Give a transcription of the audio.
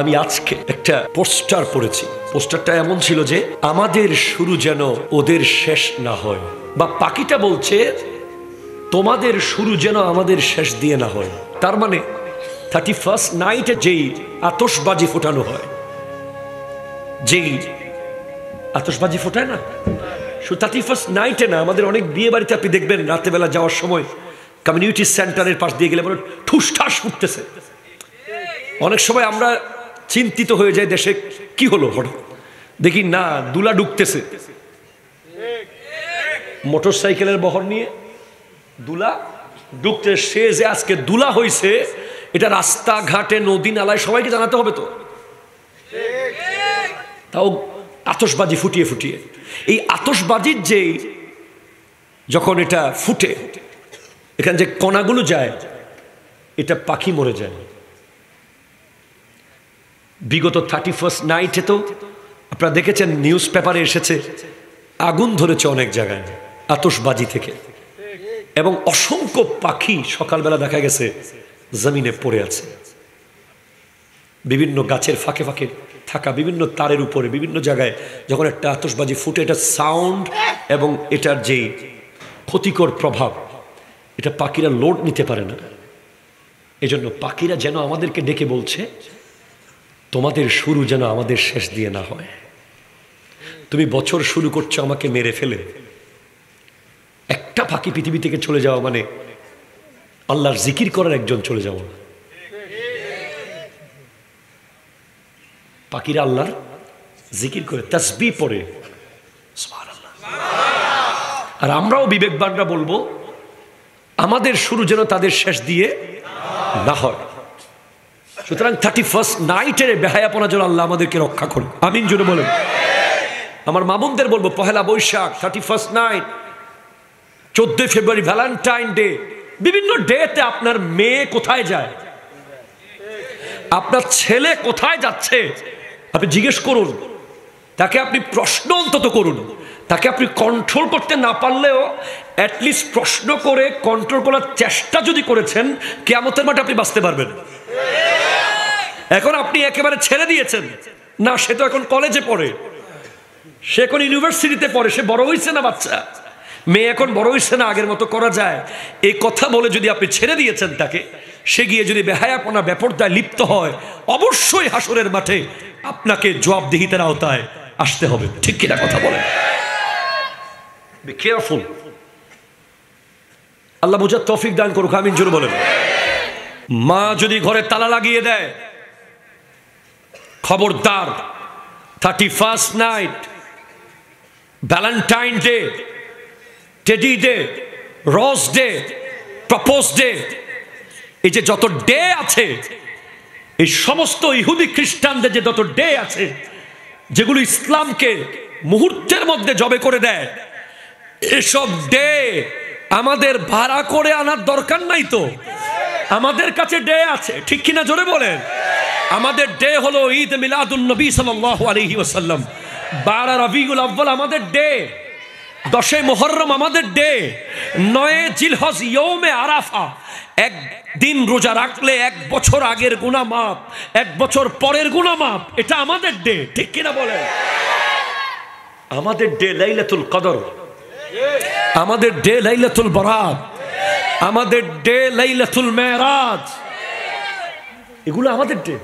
আমি আজকে একটা পোস্টার পড়েছি। পোস্টারটা এমন ছিল যে আমাদের শুরু যেন ওদের শেষ না হয়, বা পাখিটা বলছে তোমাদের শুরু যেন আমাদের শেষ দিয়ে না হয়। তার মানে 31st নাইটে যেই আতশবাজি ফোটানো হয়, যেই আতশবাজি ফোটায় না, শুধু 31st নাইটে না, আমাদের অনেক বিয়ে বাড়িতে আপনি দেখবেন রাতেবেলা যাওয়ার সময় কমিউনিটি সেন্টারের পাশ দিয়ে গেলে মানে ঠুসঠাস ফুটতেছে। অনেক সময় আমরা চিন্তিত হয়ে যায়, দেশে কি হলো, হঠাৎ দেখি না দুলা ঢুকতেছে, মোটর সাইকেলের বহর নিয়ে দুলা ঢুকতে। সে যে আজকে দুলা হয়েছে এটা রাস্তাঘাটে নদী নালায় সবাইকে জানাতে হবে, তো তাও আতশবাজি ফুটিয়ে ফুটিয়ে। এই আতশবাজির যে যখন এটা ফুটে, এখানে যে কণাগুলো যায়, এটা পাখি মরে যায়। বিগত 31st নাইটে তো আপনারা দেখেছেন, নিউজ পেপারে এসেছে আগুন ধরেছে অনেক জায়গায় আতশবাজি থেকে, এবং অসংখ্য পাখি সকালবেলা দেখা গেছে জমিনে পড়ে আছে। বিভিন্ন গাছের ফাঁকে ফাঁকে থাকা বিভিন্ন তারের উপরে বিভিন্ন জায়গায় যখন একটা আতশবাজি ফুটে, এটা সাউন্ড এবং এটার যে ক্ষতিকর প্রভাব, এটা পাখিরা লোড নিতে পারে না। এজন্য পাখিরা যেন আমাদেরকে ডেকে বলছে তোমাদের শুরু যেন আমাদের শেষ দিয়ে না হয়। তুমি বছর শুরু করছো আমাকে মেরে ফেলে। একটা পাখি পৃথিবী থেকে চলে যাওয়া মানে আল্লাহর জিকির করার একজন চলে যাওয়া। পাখিরা আল্লাহর জিকির করে, তাসবিহ পড়ে, সুবহানাল্লাহ। আর আমরাও বিবেকবানরা বলবো আমাদের শুরু যেন তাদের শেষ দিয়ে না হয়। সুতরাং 31st নাইটের বেহায়াপনা যেন আল্লাহ আমাদেরকে রক্ষা করে, আমিন জোরে বলেন। আমার মামুনদের বলবো, পহেলা বৈশাখ, 31st নাইট, 14 ফেব্রুয়ারি ভ্যালেন্টাইন ডে, বিভিন্ন ডেতে আপনার মেয়ে কোথায় যায়, আপনার ছেলে কোথায় যাচ্ছে, আপনি জিজ্ঞেস করুন, তাকে আপনি প্রশ্ন অন্তত করুন। তাকে আপনি কন্ট্রোল করতে না পারলেও অ্যাটলিস্ট প্রশ্ন করে কন্ট্রোল করার চেষ্টা যদি করেছেন, কিয়ামতের মাঠে আপনি বাঁচতে পারবেন। এখন আপনি একেবারে ছেড়ে দিয়েছেন, না সে তো এখন কলেজে পড়ে, সে এখন ইউনিভার্সিটিতে পড়ে, সে বড় হয়েছে না, বাচ্চা মেয়ে এখন বড় হয়েছে না, আগের মতো করা যায়, এই কথা বলে যদি আপনি ছেড়ে দিয়েছেন তাকে, সে গিয়ে যদি বেহায়াপনা বেপরদায় লিপ্ত হয়, অবশ্যই হাসরের মাঠে আপনাকে জবাবদিহিতার আওতায় আসতে হবে। ঠিক কিনা কথা বলেন? Be careful. আল্লাহ বুঝার তৌফিক দান করুক, আমিন জোরে বলেন। মা যদি ঘরে তালা লাগিয়ে দেয়, খবরদার, 31st night, Valentine day, teddy day, rose day, propose day, এই যে যত ডে আছে, এই সমস্ত ইহুদি খ্রিস্টানদের যে যত ডে আছে, যেগুলো ইসলামকে মুহূর্তের মধ্যে জবে করে দেয়, এসব ডে আমাদের ভাড়া করে আনার দরকার নাই তো। আমাদের কাছে ডে আছে, ঠিক কিনা জোরে বলেন। আমাদের ডে হলো ঈদ মিলাদুন নবী সাল্লাল্লাহু আলাইহি ওয়াসাল্লাম, 12 রবিউল আউয়াল আমাদের ডে, 10 মুহররম আমাদের ডে, 9 জিলহজ ইয়ৌমে আরাফা, একদিন রোজা রাখলে 1 বছর আগের গুনাহ মাফ, 1 বছর পরের গুনাহ মাফ, এটা আমাদের ডে, ঠিক কিনা বলেন। আমাদের ডে লাইলাতুল কদর, আমাদের ডে লাইলাতুল বরাত, আমাদের ডে লাইলাতুল মেরাজ, এগুলো আমাদের ডে।